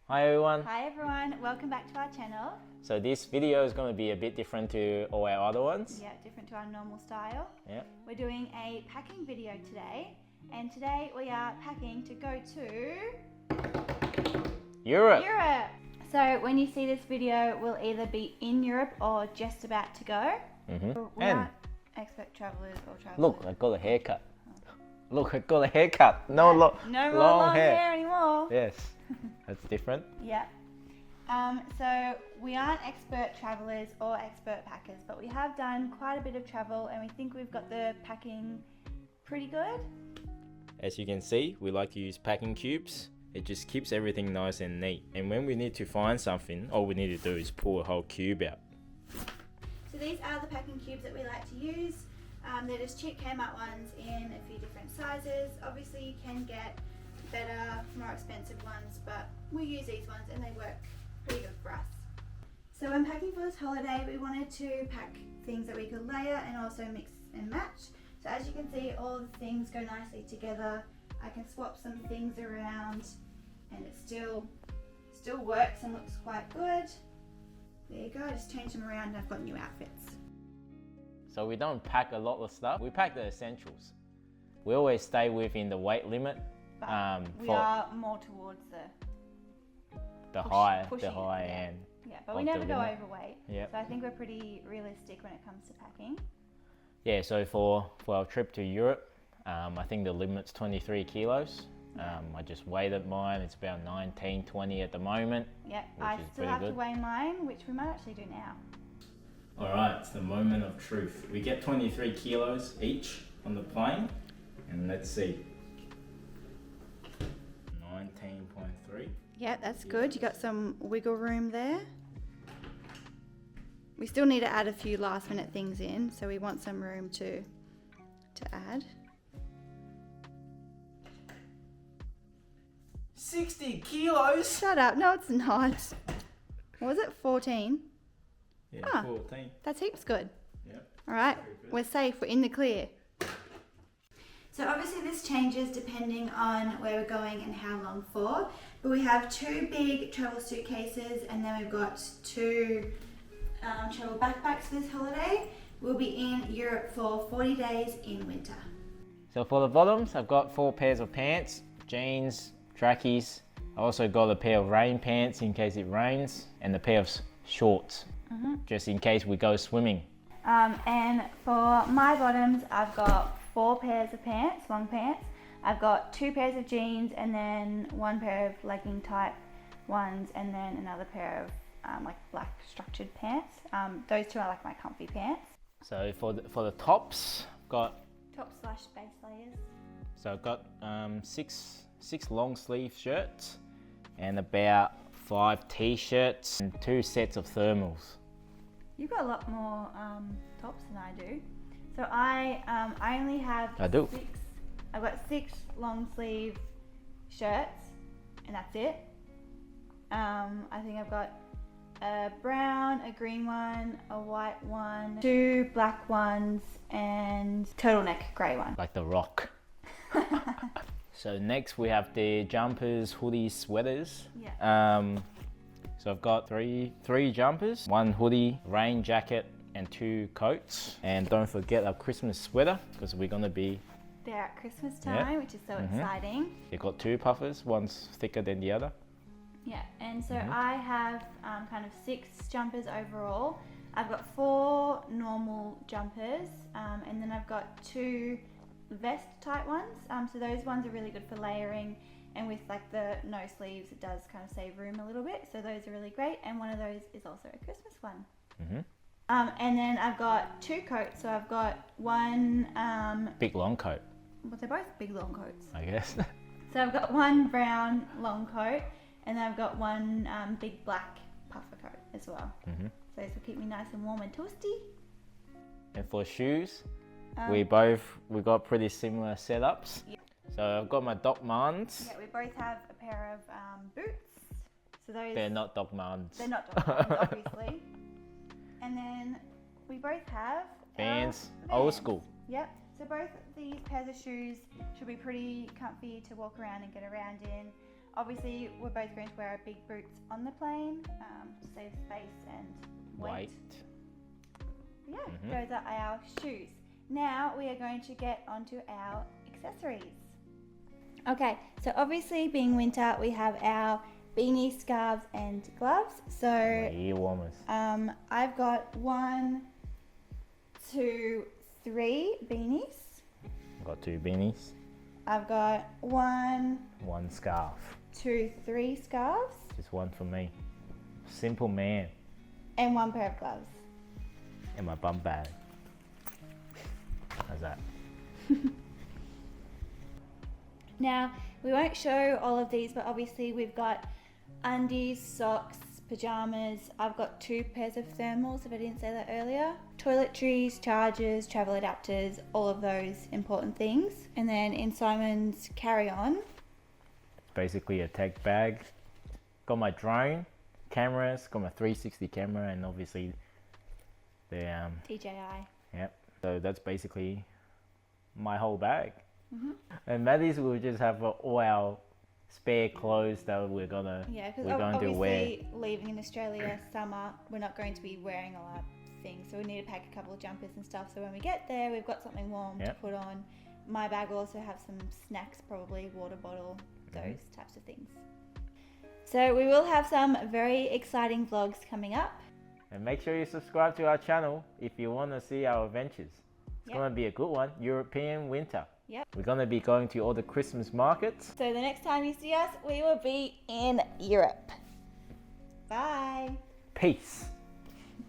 Hi everyone. Hi everyone, welcome back to our channel. So this video is going to be a bit different to all our other ones. Yeah, different to our normal style. Yeah. We're doing a packing video today, and today we are packing to go to Europe. So when you see this video, we'll either be in Europe or just about to go. We aren't expert travelers or travelers. Look, I got a haircut. Look, I got a haircut. No more long hair anymore. Yes, that's different. Yeah. So we aren't expert travelers or expert packers, but we have done quite a bit of travel and we think we've got the packing pretty good. As you can see, we like to use packing cubes. It just keeps everything nice and neat. And when we need to find something, all we need to do is pull a whole cube out. So these are the packing cubes that we like to use. They're just cheap Kmart ones in a few different sizes. Obviously you can get better, more expensive ones, but we use these ones and they work pretty good for us. So when packing for this holiday, we wanted to pack things that we could layer and also mix and match. So as you can see, all the things go nicely together. I can swap some things around and it still works and looks quite good. There you go, I just changed them around and I've got new outfits. So we don't pack a lot of stuff. We pack the essentials. We always stay within the weight limit. But we are more towards the high yeah. end. Yeah, but we never go limit. overweight. Yep. So I think we're pretty realistic when it comes to packing. Yeah, so for our trip to Europe, I think the limit's 23 kilos. I just weighed at mine. It's about 19, 20 at the moment. Yeah, I still have to weigh mine, which we might actually do now. All right, it's the moment of truth. We get 23 kilos each on the plane, and let's see. 19.3. Yeah, that's good. You got some wiggle room there. We still need to add a few last minute things in, so we want some room to add. 60 kilos? Shut up. No, it's not. What was it? 14? Yeah, 14. That's heaps good. Yep. All right, we're safe. We're in the clear. So obviously this changes depending on where we're going and how long for. But we have two big travel suitcases and then we've got two travel backpacks for this holiday. We'll be in Europe for 40 days in winter. So for the bottoms, I've got 4 pairs of pants, jeans, trackies. I also got a pair of rain pants in case it rains, and a pair of shorts, just in case we go swimming. And for my bottoms, I've got 4 pairs of pants, long pants. I've got 2 pairs of jeans and then 1 pair of legging type ones and then another pair of like black structured pants. Those two are like my comfy pants. So for the tops, I've got Top/base layers. So I've got six long sleeve shirts and about 5 t-shirts and 2 sets of thermals. You've got a lot more tops than I do. So I only have I do. I've got 6 long sleeve shirts and that's it. I think I've got a brown, a green one, a white one, 2 black ones and turtleneck grey one. Like The Rock. So next we have the jumpers, hoodies, sweaters. Yeah. So I've got three jumpers, 1 hoodie, rain jacket and 2 coats. And don't forget our Christmas sweater because we're gonna be there at Christmas time, which is so exciting. You've got 2 puffers, one's thicker than the other. Yeah, and so I have kind of 6 jumpers overall. I've got 4 normal jumpers and then I've got 2 vest type ones. So those ones are really good for layering, and with like the no sleeves it does kind of save room a little bit, so those are really great, and one of those is also a Christmas one. And then I've got 2 coats, so I've got 1 big long coat. Well, they're both big long coats, I guess. so I've got 1 brown long coat and then I've got 1 big black puffer coat as well. So this will keep me nice and warm and toasty. And for shoes, we got pretty similar setups. Yeah. So I've got my Doc Martens. Yeah, we both have a pair of boots. So They're not Doc Martens. They're not Doc Martens, obviously. And then we both have Vans, old school. Yep. So both these pairs of shoes should be pretty comfy to walk around and get around in. Obviously, we're both going to wear our big boots on the plane to save space and weight. Yeah, those are our shoes. Now we are going to get onto our accessories. Okay, so obviously being winter, we have our beanies, scarves and gloves. So ear warmers. I've got 1, 2, 3 beanies. I've got 2 beanies. I've got 1 scarf. 2, 3 scarves. Just one for me. Simple man. And 1 pair of gloves. And my bum bag. How's that? Now, we won't show all of these, but obviously we've got undies, socks, pajamas. I've got 2 pairs of thermals, if I didn't say that earlier. Toiletries, chargers, travel adapters, all of those important things. And then in Simon's carry-on, It's basically a tech bag. Got my drone, cameras, got my 360 camera, and obviously the DJI. Yep. So that's basically my whole bag. And Maddie's will just have all our spare clothes that we're going to obviously wear. Leaving in Australia summer, we're not going to be wearing a lot of things, so we need to pack a couple of jumpers and stuff, so when we get there we've got something warm to put on. My bag will also have some snacks, probably water bottle, those types of things. So we will have some very exciting vlogs coming up. And make sure you subscribe to our channel if you want to see our adventures. It's going to be a good one. European winter. Yep. We're going to be going to all the Christmas markets. So the next time you see us, we will be in Europe. Bye. Peace.